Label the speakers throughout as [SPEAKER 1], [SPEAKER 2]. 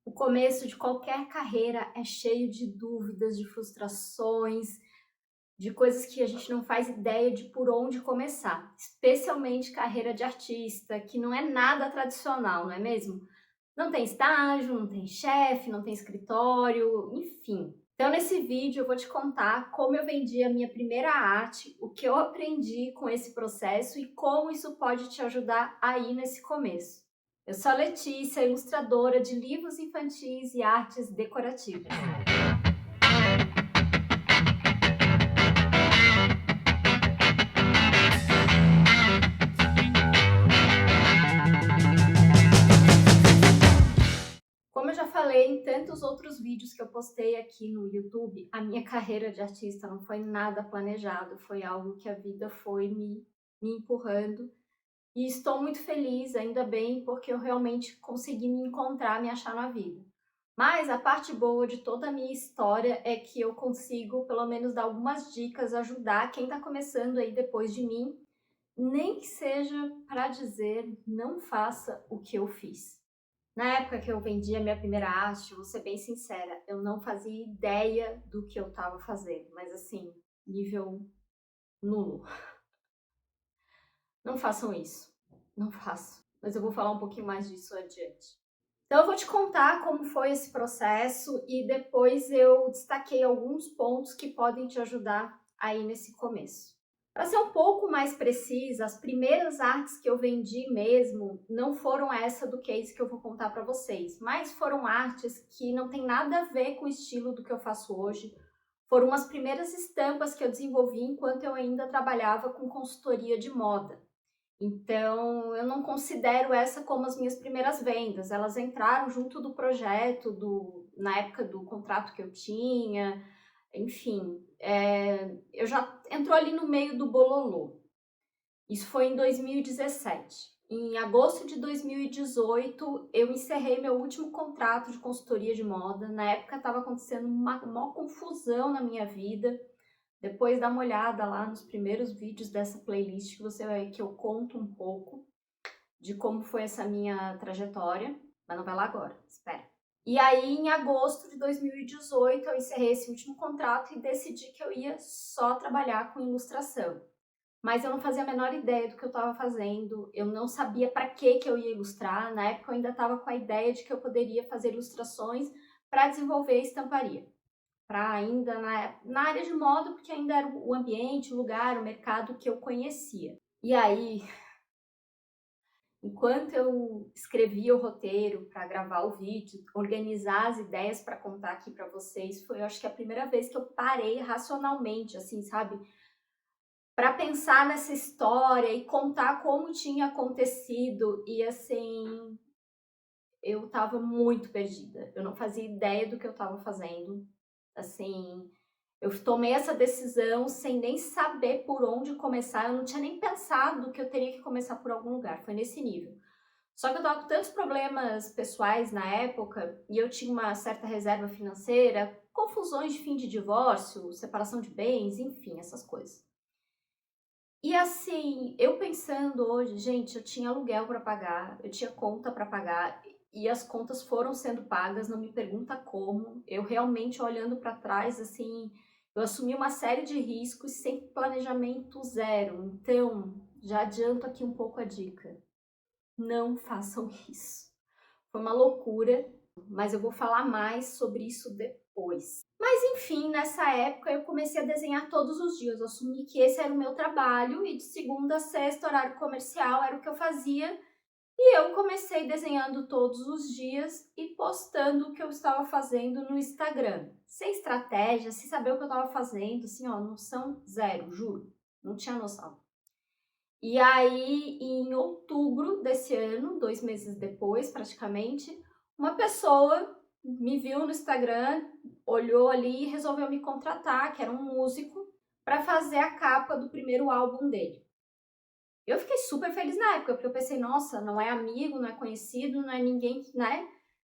[SPEAKER 1] O começo de qualquer carreira é cheio de dúvidas, de frustrações, de coisas que a gente não faz ideia de por onde começar, especialmente carreira de artista, que não é nada tradicional, não é mesmo? Não tem estágio, não tem chefe, não tem escritório, enfim. Então, nesse vídeo eu vou te contar como eu vendi a minha primeira arte, o que eu aprendi com esse processo e como isso pode te ajudar aí nesse começo. Eu sou a Letícia, ilustradora de livros infantis e artes decorativas. Como eu já falei em tantos outros vídeos que eu postei aqui no YouTube, a minha carreira de artista não foi nada planejado, foi algo que a vida foi me empurrando. E estou muito feliz, ainda bem, porque eu realmente consegui me encontrar, me achar na vida. Mas a parte boa de toda a minha história é que eu consigo, pelo menos, dar algumas dicas, ajudar quem está começando aí depois de mim, nem que seja para dizer, não faça o que eu fiz. Na época que eu vendi a minha primeira arte, vou ser bem sincera, eu não fazia ideia do que eu estava fazendo, mas assim, nível nulo. Não façam isso, não faço. Mas eu vou falar um pouquinho mais disso adiante. Então eu vou te contar como foi esse processo e depois eu destaquei alguns pontos que podem te ajudar aí nesse começo. Para ser um pouco mais precisa, as primeiras artes que eu vendi mesmo não foram essa do case que eu vou contar para vocês, mas foram artes que não tem nada a ver com o estilo do que eu faço hoje. Foram as primeiras estampas que eu desenvolvi enquanto eu ainda trabalhava com consultoria de moda. Então, eu não considero essa como as minhas primeiras vendas. Elas entraram junto do projeto, na época do contrato que eu tinha, enfim. Eu já entrou ali no meio do bololô. Isso foi em 2017. Em agosto de 2018, eu encerrei meu último contrato de consultoria de moda. Na época estava acontecendo uma maior confusão na minha vida. Depois dá uma olhada lá nos primeiros vídeos dessa playlist que eu conto um pouco de como foi essa minha trajetória, mas não vai lá agora, espera. E aí, em agosto de 2018, eu encerrei esse último contrato e decidi que eu ia só trabalhar com ilustração. Mas eu não fazia a menor ideia do que eu estava fazendo, eu não sabia para que eu ia ilustrar. Na época eu ainda estava com a ideia de que eu poderia fazer ilustrações para desenvolver estamparia. Para ainda na área de moda, porque ainda era o ambiente, o lugar, o mercado que eu conhecia. E aí, enquanto eu escrevia o roteiro para gravar o vídeo, organizar as ideias para contar aqui para vocês, foi, eu acho que a primeira vez que eu parei racionalmente, assim, sabe? Para pensar nessa história e contar como tinha acontecido. E assim, eu estava muito perdida. Eu não fazia ideia do que eu estava fazendo. Assim, eu tomei essa decisão sem nem saber por onde começar. Eu não tinha nem pensado que eu teria que começar por algum lugar. Foi nesse nível. Só que eu tava com tantos problemas pessoais na época e eu tinha uma certa reserva financeira, confusões de fim de divórcio, separação de bens, enfim, essas coisas. E assim, eu pensando hoje, gente, eu tinha aluguel para pagar, eu tinha conta para pagar e as contas foram sendo pagas, não me pergunta como. Eu realmente olhando para trás, assim, eu assumi uma série de riscos sem planejamento zero. Então, já adianto aqui um pouco a dica. Não façam isso. Foi uma loucura, mas eu vou falar mais sobre isso depois. Mas enfim, nessa época eu comecei a desenhar todos os dias. Eu assumi que esse era o meu trabalho e de segunda a sexta, horário comercial, era o que eu fazia. E eu comecei desenhando todos os dias e postando o que eu estava fazendo no Instagram. Sem estratégia, sem saber o que eu estava fazendo, assim, ó, noção zero, juro. Não tinha noção. E aí, em outubro desse ano, 2 meses depois, praticamente, uma pessoa me viu no Instagram, olhou ali e resolveu me contratar, que era um músico, para fazer a capa do primeiro álbum dele. Eu fiquei super feliz na época, porque eu pensei, nossa, não é amigo, não é conhecido, não é ninguém, né?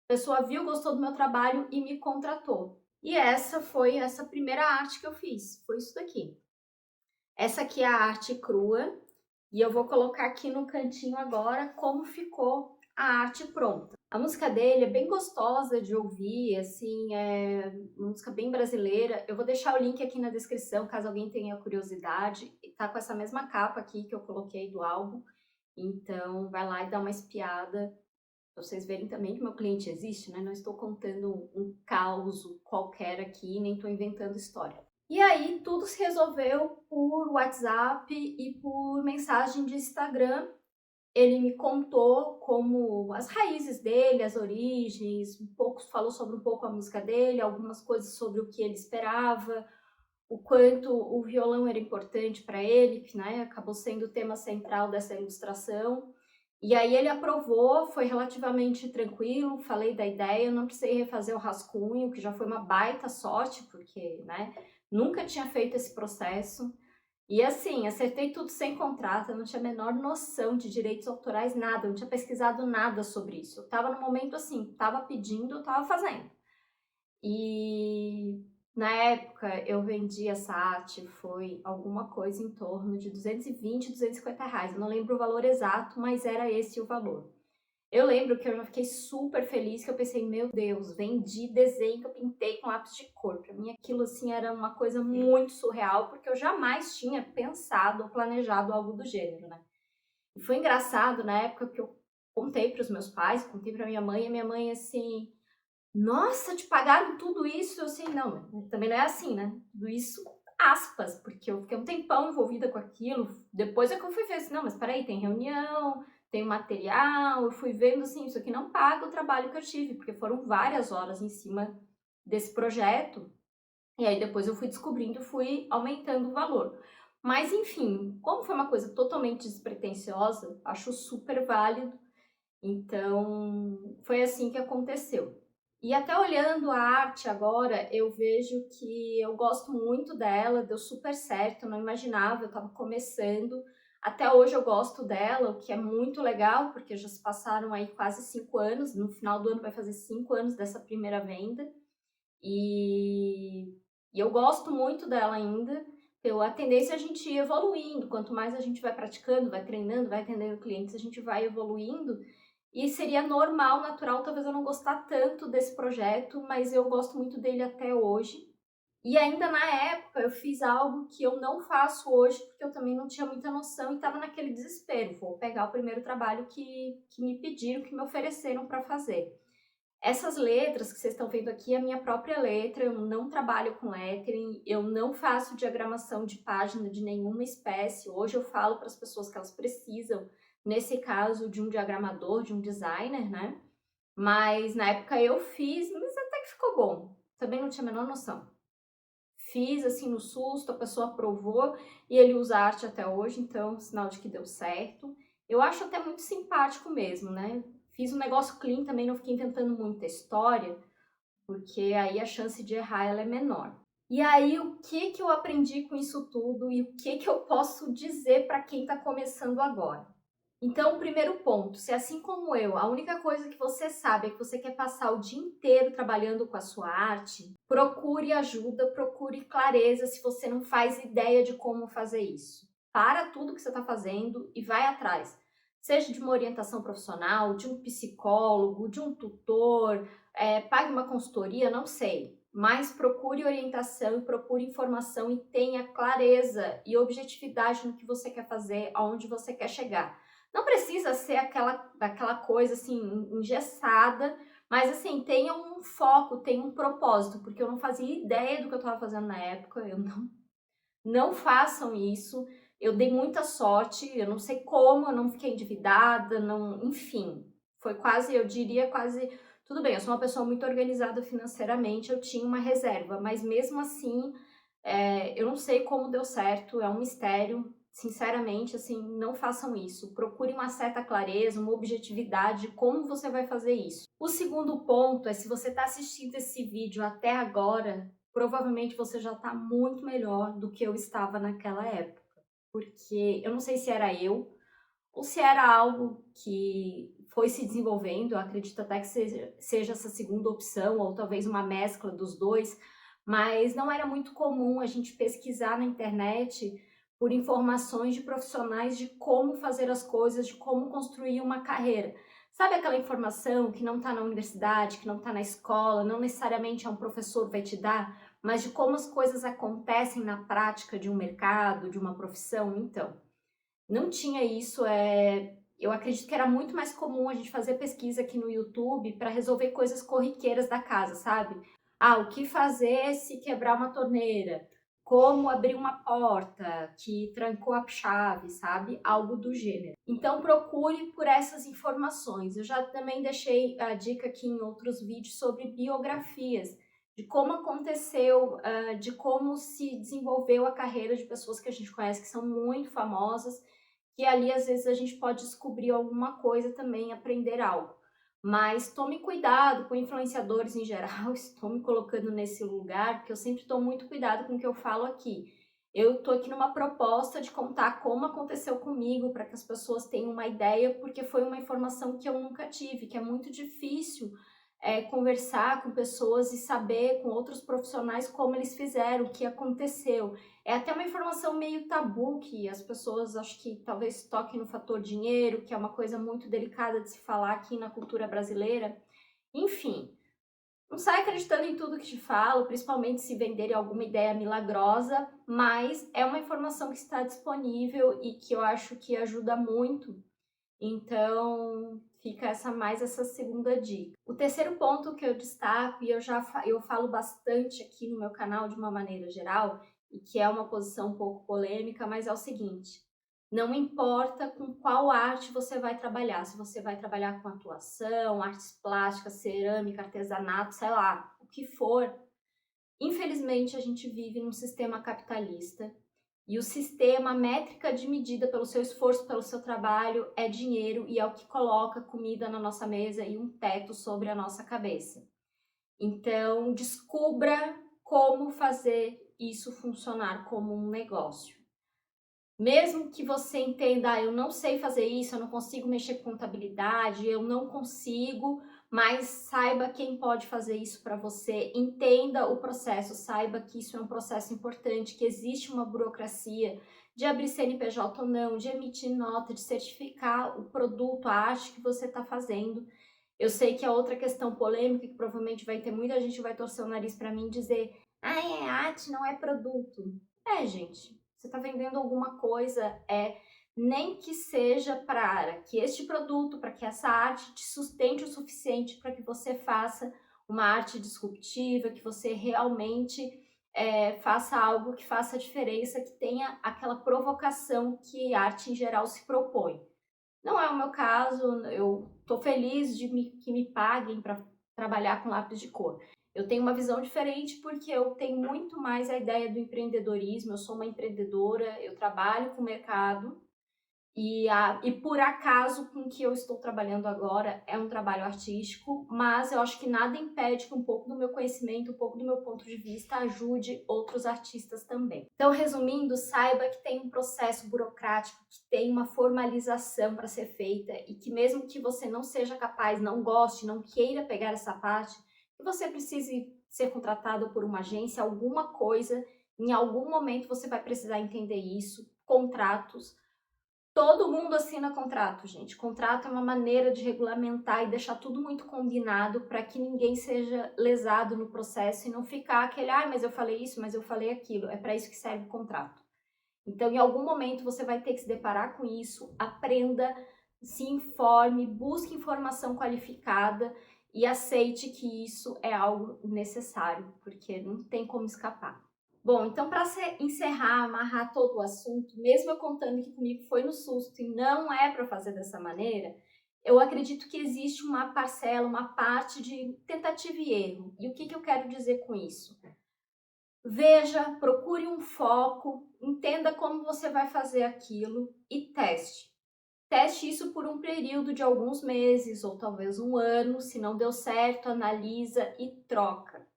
[SPEAKER 1] A pessoa viu, gostou do meu trabalho e me contratou. E essa foi essa primeira arte que eu fiz, foi isso daqui. Essa aqui é a arte crua, e eu vou colocar aqui no cantinho agora como ficou a arte pronta. A música dele é bem gostosa de ouvir, assim, é uma música bem brasileira. Eu vou deixar o link aqui na descrição, caso alguém tenha curiosidade. E tá com essa mesma capa aqui que eu coloquei do álbum. Então, vai lá e dá uma espiada, pra vocês verem também que meu cliente existe, né? Não estou contando um caos qualquer aqui, nem estou inventando história. E aí, tudo se resolveu por WhatsApp e por mensagem de Instagram. Ele me contou como as raízes dele, as origens, falou sobre um pouco a música dele, algumas coisas sobre o que ele esperava, o quanto o violão era importante para ele, que, né, acabou sendo o tema central dessa ilustração. E aí ele aprovou, foi relativamente tranquilo, falei da ideia, não precisei refazer o rascunho, que já foi uma baita sorte, porque, né, nunca tinha feito esse processo. E assim, acertei tudo sem contrato, eu não tinha a menor noção de direitos autorais, nada, eu não tinha pesquisado nada sobre isso. Eu tava no momento assim, tava pedindo, eu tava fazendo. E na época eu vendi essa arte, foi alguma coisa em torno de 220, 250 reais. Eu não lembro o valor exato, mas era esse o valor. Eu lembro que eu já fiquei super feliz, que eu pensei, meu Deus, vendi desenho que eu pintei com lápis de cor. Pra mim aquilo assim era uma coisa muito surreal, porque eu jamais tinha pensado ou planejado algo do gênero, né? E foi engraçado na época que eu contei para os meus pais, contei para minha mãe, e minha mãe assim, nossa, te pagaram tudo isso? Eu assim, não, também não é assim, né? Tudo isso, aspas, porque eu fiquei um tempão envolvida com aquilo. Depois é que eu fui ver assim, não, mas peraí, tem reunião, tem material, eu fui vendo assim, isso aqui não paga o trabalho que eu tive, porque foram várias horas em cima desse projeto. E aí depois eu fui descobrindo, fui aumentando o valor. Mas enfim, como foi uma coisa totalmente despretensiosa, acho super válido. Então, foi assim que aconteceu. E até olhando a arte agora, eu vejo que eu gosto muito dela, deu super certo, eu não imaginava, eu estava começando. Até hoje eu gosto dela, o que é muito legal, porque já se passaram aí quase 5 anos, no final do ano vai fazer 5 anos dessa primeira venda. E, e eu gosto muito dela ainda. Então, a tendência é a gente ir evoluindo, quanto mais a gente vai praticando, vai treinando, vai atendendo clientes, a gente vai evoluindo. E seria normal, natural, talvez eu não gostar tanto desse projeto, mas eu gosto muito dele até hoje. E ainda na época eu fiz algo que eu não faço hoje, porque eu também não tinha muita noção e estava naquele desespero. Vou pegar o primeiro trabalho que me pediram, que me ofereceram para fazer. Essas letras que vocês estão vendo aqui é a minha própria letra, eu não trabalho com lettering, eu não faço diagramação de página de nenhuma espécie. Hoje eu falo para as pessoas que elas precisam, nesse caso, de um diagramador, de um designer, né? Mas na época eu fiz, mas até que ficou bom. Também não tinha a menor noção. Fiz assim no susto, a pessoa aprovou e ele usa arte até hoje, então sinal de que deu certo. Eu acho até muito simpático mesmo, né? Fiz um negócio clean também, não fiquei inventando muita história, porque aí a chance de errar ela é menor. E aí o que que eu aprendi com isso tudo e o que que eu posso dizer para quem está começando agora? Então, o primeiro ponto, se assim como eu, a única coisa que você sabe é que você quer passar o dia inteiro trabalhando com a sua arte, procure ajuda, procure clareza se você não faz ideia de como fazer isso. Para tudo que você está fazendo e vai atrás. Seja de uma orientação profissional, de um psicólogo, de um tutor, pague uma consultoria, não sei. Mas procure orientação e procure informação e tenha clareza e objetividade no que você quer fazer, aonde você quer chegar. Não precisa ser aquela coisa assim engessada, mas assim, tenha um foco, tenha um propósito, porque eu não fazia ideia do que eu estava fazendo na época, eu não façam isso. Eu dei muita sorte, eu não sei como, eu não fiquei endividada, não, enfim, foi quase, eu diria quase, tudo bem, eu sou uma pessoa muito organizada financeiramente, eu tinha uma reserva, mas mesmo assim, eu não sei como deu certo, é um mistério. Sinceramente, assim, não façam isso. Procure uma certa clareza, uma objetividade de como você vai fazer isso. O segundo ponto é, se você está assistindo esse vídeo até agora, provavelmente você já está muito melhor do que eu estava naquela época. Porque eu não sei se era eu ou se era algo que foi se desenvolvendo, eu acredito até que seja essa segunda opção, ou talvez uma mescla dos dois, mas não era muito comum a gente pesquisar na internet por informações de profissionais de como fazer as coisas, de como construir uma carreira. Sabe aquela informação que não está na universidade, que não está na escola, não necessariamente é um professor vai te dar, mas de como as coisas acontecem na prática de um mercado, de uma profissão? Então, não tinha isso. Eu acredito que era muito mais comum a gente fazer pesquisa aqui no YouTube para resolver coisas corriqueiras da casa, sabe? Ah, o que fazer se quebrar uma torneira? Como abrir uma porta que trancou a chave, sabe? Algo do gênero. Então procure por essas informações. Eu já também deixei a dica aqui em outros vídeos sobre biografias, de como aconteceu, de como se desenvolveu a carreira de pessoas que a gente conhece que são muito famosas, que ali às vezes a gente pode descobrir alguma coisa também, aprender algo. Mas tome cuidado com influenciadores em geral, estou me colocando nesse lugar, porque eu sempre tomo muito cuidado com o que eu falo aqui. Eu estou aqui numa proposta de contar como aconteceu comigo, para que as pessoas tenham uma ideia, porque foi uma informação que eu nunca tive, que é muito difícil conversar com pessoas e saber com outros profissionais como eles fizeram, o que aconteceu. É até uma informação meio tabu, que as pessoas acho que talvez toquem no fator dinheiro, que é uma coisa muito delicada de se falar aqui na cultura brasileira. Enfim, não sai acreditando em tudo que te falo, principalmente se venderem alguma ideia milagrosa, mas é uma informação que está disponível e que eu acho que ajuda muito. Então, fica essa segunda dica. O terceiro ponto que eu destaco, e eu falo bastante aqui no meu canal de uma maneira geral, e que é uma posição um pouco polêmica, mas é o seguinte: não importa com qual arte você vai trabalhar, se você vai trabalhar com atuação, artes plásticas, cerâmica, artesanato, sei lá, o que for, infelizmente a gente vive num sistema capitalista e o sistema, a métrica de medida pelo seu esforço, pelo seu trabalho, é dinheiro e é o que coloca comida na nossa mesa e um teto sobre a nossa cabeça. Então, descubra como fazer isso funcionar como um negócio. Mesmo que você entenda, eu não sei fazer isso, eu não consigo mexer com contabilidade, eu não consigo, mas saiba quem pode fazer isso para você, entenda o processo, saiba que isso é um processo importante, que existe uma burocracia de abrir CNPJ ou não, de emitir nota, de certificar o produto, a arte que você está fazendo. Eu sei que é outra questão polêmica, que provavelmente vai ter muita gente que vai torcer o nariz para mim e dizer, é arte, não é produto. Gente, você está vendendo alguma coisa, nem que seja para que este produto, para que essa arte te sustente o suficiente para que você faça uma arte disruptiva, que você realmente faça algo que faça diferença, que tenha aquela provocação que a arte em geral se propõe. Não é o meu caso, eu estou feliz que me paguem para trabalhar com lápis de cor. Eu tenho uma visão diferente porque eu tenho muito mais a ideia do empreendedorismo, eu sou uma empreendedora, eu trabalho com o mercado e por acaso com o que eu estou trabalhando agora é um trabalho artístico, mas eu acho que nada impede que um pouco do meu conhecimento, um pouco do meu ponto de vista ajude outros artistas também. Então, resumindo, saiba que tem um processo burocrático, que tem uma formalização para ser feita e que mesmo que você não seja capaz, não goste, não queira pegar essa parte, que você precise ser contratado por uma agência, alguma coisa, em algum momento você vai precisar entender isso, contratos. Todo mundo assina contrato, gente. Contrato é uma maneira de regulamentar e deixar tudo muito combinado para que ninguém seja lesado no processo e não ficar aquele, mas eu falei isso, mas eu falei aquilo. É para isso que serve o contrato. Então, em algum momento você vai ter que se deparar com isso, aprenda, se informe, busque informação qualificada e aceite que isso é algo necessário, porque não tem como escapar. Bom, então para encerrar, amarrar todo o assunto, mesmo eu contando que comigo foi no susto e não é para fazer dessa maneira, eu acredito que existe uma parcela, uma parte de tentativa e erro. E o que eu quero dizer com isso? Veja, procure um foco, entenda como você vai fazer aquilo e teste. Teste isso por um período de alguns meses ou talvez um ano. Se não deu certo, analisa e troca.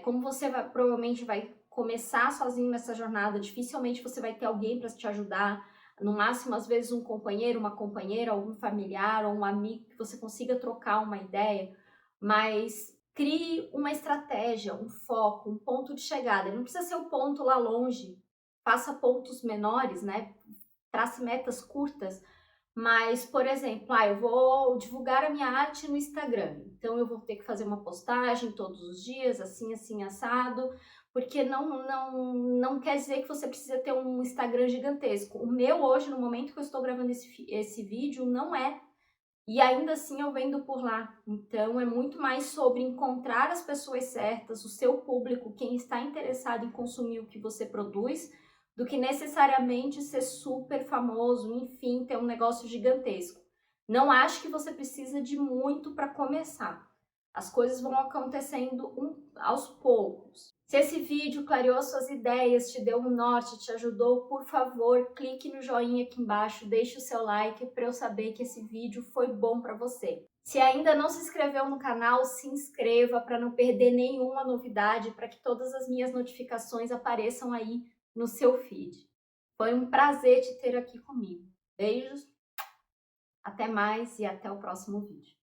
[SPEAKER 1] Como você provavelmente vai começar sozinho nessa jornada, dificilmente você vai ter alguém para te ajudar. No máximo, às vezes, um companheiro, uma companheira, algum familiar ou um amigo que você consiga trocar uma ideia, mas crie uma estratégia, um foco, um ponto de chegada. Não precisa ser o ponto lá longe, faça pontos menores, né? Trace metas curtas, Mas, por exemplo, eu vou divulgar a minha arte no Instagram, então eu vou ter que fazer uma postagem todos os dias, assim, assim, assado, porque não quer dizer que você precisa ter um Instagram gigantesco. O meu hoje, no momento que eu estou gravando esse vídeo, não é. E ainda assim eu vendo por lá. Então é muito mais sobre encontrar as pessoas certas, o seu público, quem está interessado em consumir o que você produz, do que necessariamente ser super famoso, enfim, ter um negócio gigantesco. Não acho que você precisa de muito para começar. As coisas vão acontecendo aos poucos. Se esse vídeo clareou suas ideias, te deu um norte, te ajudou, por favor, clique no joinha aqui embaixo, deixe o seu like para eu saber que esse vídeo foi bom para você. Se ainda não se inscreveu no canal, se inscreva para não perder nenhuma novidade, para que todas as minhas notificações apareçam aí no seu feed. Foi um prazer te ter aqui comigo. Beijos, até mais e até o próximo vídeo.